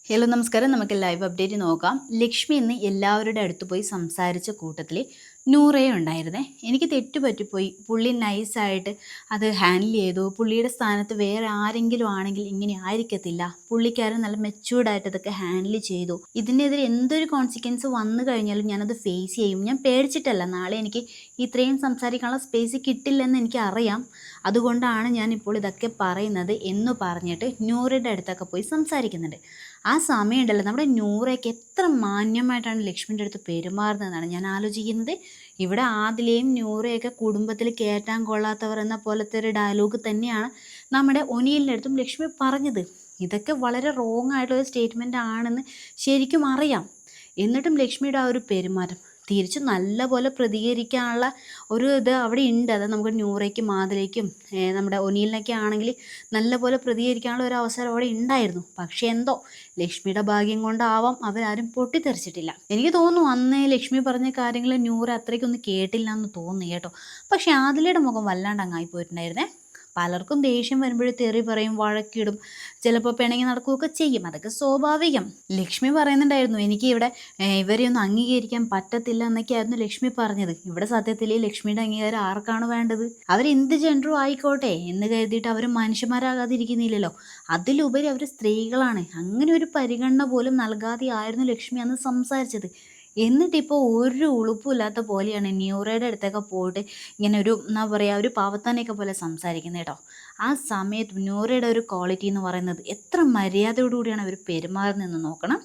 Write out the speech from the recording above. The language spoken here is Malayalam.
ഹലോ നമസ്കാരം. നമുക്ക് ലൈവ് അപ്ഡേറ്റ് നോക്കാം. ലക്ഷ്മി ഇന്ന് എല്ലാവരുടെ അടുത്ത് പോയി സംസാരിച്ച കൂട്ടത്തിൽ നൂറയും ഉണ്ടായിരുന്നേ. എനിക്ക് തെറ്റുപറ്റിപ്പോയി, പുള്ളി നൈസായിട്ട് അത് ഹാൻഡിൽ ചെയ്തു. പുള്ളിയുടെ സ്ഥാനത്ത് വേറെ ആരെങ്കിലും ആണെങ്കിൽ ഇങ്ങനെ ആയിരിക്കത്തില്ല. പുള്ളിക്കാരൻ നല്ല മെച്യൂർഡായിട്ട് ഇതൊക്കെ ഹാൻഡിൽ ചെയ്തു. ഇതിനെതിരെ എന്തൊരു കോൺസിക്വൻസ് വന്നു കഴിഞ്ഞാലും ഞാനത് ഫേസ് ചെയ്യും. ഞാൻ പേടിച്ചിട്ടല്ല. നാളെ എനിക്ക് ഇത്രയും സംസാരിക്കാനുള്ള സ്പേസ് കിട്ടില്ലെന്ന് എനിക്കറിയാം. അതുകൊണ്ടാണ് ഞാനിപ്പോൾ ഇതൊക്കെ പറയുന്നത് എന്ന് പറഞ്ഞിട്ട് നൂറയുടെ അടുത്തൊക്കെ പോയി സംസാരിക്കുന്നുണ്ട്. ആ സമയമുണ്ടല്ലോ, നമ്മുടെ നൂറയ്ക്ക് എത്ര മാന്യമായിട്ടാണ് ലക്ഷ്മിൻ്റെ അടുത്ത് പെരുമാറുന്നതെന്നാണ് ഞാൻ ആലോചിക്കുന്നത്. ഇവിടെ ആദിലയും നൂറയൊക്കെ കുടുംബത്തിൽ കയറ്റാൻ കൊള്ളാത്തവർ എന്ന പോലത്തെ ഒരു ഡയലോഗ് തന്നെയാണ് നമ്മുടെ ഒനിയലിൻ്റെ അടുത്തും ലക്ഷ്മി പറഞ്ഞത്. ഇതൊക്കെ വളരെ റോങ് ആയിട്ടുള്ള ഒരു സ്റ്റേറ്റ്മെൻ്റ് ആണെന്ന് ശരിക്കും അറിയാം. എന്നിട്ടും ലക്ഷ്മിയുടെ ആ ഒരു പെരുമാറ്റം തിരിച്ച് നല്ല പോലെ പ്രതികരിക്കാനുള്ള ഒരു ഇത് അവിടെ ഉണ്ട്. അത് നമുക്ക് നൂറയ്ക്കും ആദിലയ്ക്കും നമ്മുടെ ഒനിയലിനൊക്കെ ആണെങ്കിൽ നല്ല പോലെ പ്രതികരിക്കാനുള്ള ഒരു അവസരം അവിടെ ഉണ്ടായിരുന്നു. പക്ഷേ എന്തോ ലക്ഷ്മിയുടെ ഭാഗ്യം കൊണ്ടാവാം അവരാരും പൊട്ടിത്തെറിച്ചിട്ടില്ല. എനിക്ക് തോന്നുന്നു അന്ന് ലക്ഷ്മി പറഞ്ഞ കാര്യങ്ങൾ നൂറ് അത്രയ്ക്കൊന്നും കേട്ടില്ല എന്ന് തോന്നുന്നു കേട്ടോ. പക്ഷേ ആദിലയുടെ മുഖം വല്ലാണ്ട് അങ്ങായി പോയിട്ടുണ്ടായിരുന്നേ. പലർക്കും ദേഷ്യം വരുമ്പോഴേ തെറി പറയും, വഴക്കിടും, ചിലപ്പോൾ പിണങ്ങി നടക്കുകയൊക്കെ ചെയ്യും. അതൊക്കെ സ്വാഭാവികം. ലക്ഷ്മി പറയുന്നുണ്ടായിരുന്നു, എനിക്ക് ഇവിടെ ഇവരെയൊന്നും അംഗീകരിക്കാൻ പറ്റത്തില്ല എന്നൊക്കെയായിരുന്നു ലക്ഷ്മി പറഞ്ഞത്. ഇവിടെ സത്യത്തിൽ ലക്ഷ്മിയുടെ അംഗീകാരം ആർക്കാണ് വേണ്ടത്? അവരെന്ത് ജെൻഡറും ആയിക്കോട്ടെ എന്ന് കരുതിയിട്ട് അവർ മനുഷ്യന്മാരാകാതിരിക്കുന്നില്ലല്ലോ. അതിലുപരി അവർ സ്ത്രീകളാണ്. അങ്ങനെ ഒരു പരിഗണന പോലും നൽകാതെ ആയിരുന്നു ലക്ഷ്മി അന്ന് സംസാരിച്ചത്. എന്നിട്ടിപ്പോൾ ഒരു ഉളുപ്പുമില്ലാത്ത പോലെയാണ് ന്യൂറയുടെ അടുത്തൊക്കെ പോയിട്ട് ഇങ്ങനെ ഒരു എന്താ പറയുക, ഒരു പാവത്താനെയൊക്കെ പോലെ സംസാരിക്കുന്നത് കേട്ടോ. ആ സമയത്ത് ന്യൂറയുടെ ഒരു ക്വാളിറ്റി എന്ന് പറയുന്നത് എത്ര മര്യാദയോടുകൂടിയാണ് അവർ പെരുമാറുന്നതെന്ന് നോക്കണം.